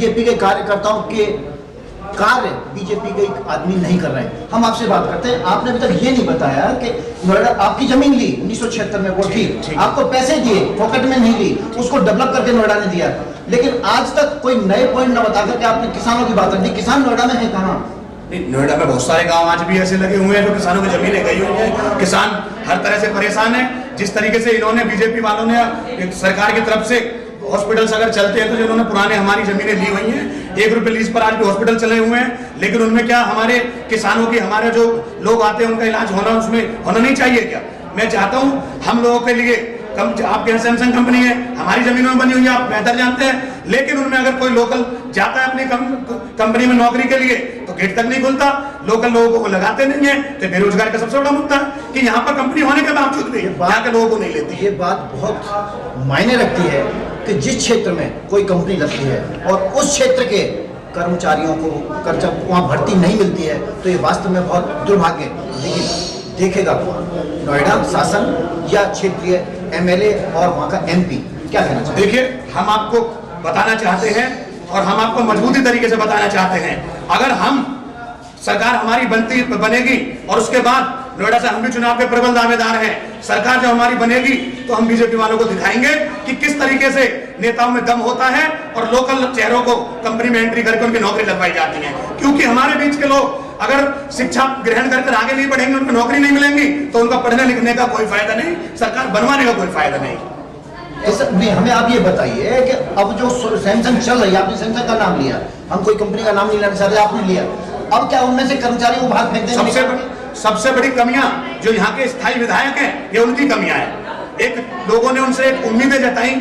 BJP के कार्यकर्ताओं के कार्य बीजेपी के एक आदमी नहीं कर रहे हैं। हम आपसे बात करते हैं, आपने अभी तक ये नहीं बताया कि नोएडा आपकी जमीन ली 1976 में, वो ठीक, आपको पैसे दिए, पॉकेट में नहीं ली, उसको डेवलप करके नोएडा ने दिया, लेकिन आज तक कोई नए पॉइंट न बता करके आपने किसानों की बात कर दी। किसान नोएडा में है कहाँ? नोएडा में बहुत सारे गांव आज भी ऐसे लगे हुए हैं जो किसानों की जमीनें गई हुई हैं। किसान हर तरह से परेशान है। जिस तरीके से इन्होंने बीजेपी वालों ने सरकार की तरफ से हॉस्पिटल्स अगर चलते हैं तो जिन्होंने पुराने हमारी जमीनें ली हुई हैं, 1 रुपए लीज पर आज भी हॉस्पिटल चले हुए हैं, लेकिन उनमें क्या हमारे किसानों की, हमारे जो लोग आते हैं उनका इलाज होना उसमें होना नहीं चाहिए क्या? मैं चाहता हूं हम लोगों के लिए आपके यहाँ सैमसंग कंपनी है, हमारी जमीनों में बनी हुई है, आप बेहतर जानते हैं, लेकिन उनमें अगर कोई लोकल जाता है अपनी कंपनी में नौकरी के लिए तो गेट तक नहीं खुलता, लोकल लोगों को लगाते नहीं है। तो बेरोजगारी का सबसे बड़ा मुद्दा है कि यहाँ पर कंपनी होने के बावजूद भी यहाँ के लोगों को नहीं लेती। ये बात बहुत मायने रखती है कि जिस क्षेत्र में कोई कंपनी लगती है और उस क्षेत्र के कर्मचारियों को जब वहाँ भर्ती नहीं मिलती है तो ये वास्तव में बहुत दुर्भाग्य है। लेकिन देखेगा नोएडा शासन या क्षेत्रीय एमएलए और वहाँ का एमपी क्या कहना चाहिए? देखिए, हम आपको बताना चाहते हैं और हम आपको मजबूती तरीके से बताना चाहते हैं, अगर हम सरकार हमारी बनेगी और उसके बाद नोएडा से हम भी चुनाव के प्रबल दावेदार हैं, सरकार जब हमारी बनेगी तो हम बीजेपी वालों को दिखाएंगे कि किस तरीके से नेताओं में दम होता है और लोकल चेहरों को कंपनी में एंट्री करके उनकी नौकरी लगवाई जाती है। क्योंकि हमारे बीच के लोग अगर शिक्षा ग्रहण करके आगे नहीं बढ़ेंगे, उनको नौकरी नहीं मिलेंगी, तो उनका पढ़ने लिखने का कोई फायदा नहीं, सरकार बनवाने का कोई फायदा नहीं। हमें आप ये बताइए कि अब जो सैमसंग चल रही है, आपने सैमसंग का नाम लिया, हम कोई कंपनी का नाम नहीं लेना चाहते, आपने लिया, अब क्या उनमें से कर्मचारियों को बाहर फेंक देंगे? सबसे बड़ी कमियां जो यहाँ के स्थायी विधायक हैं, ये उनकी कमियां हैं। एक लोगों ने उनसे एक उम्मीदें जताई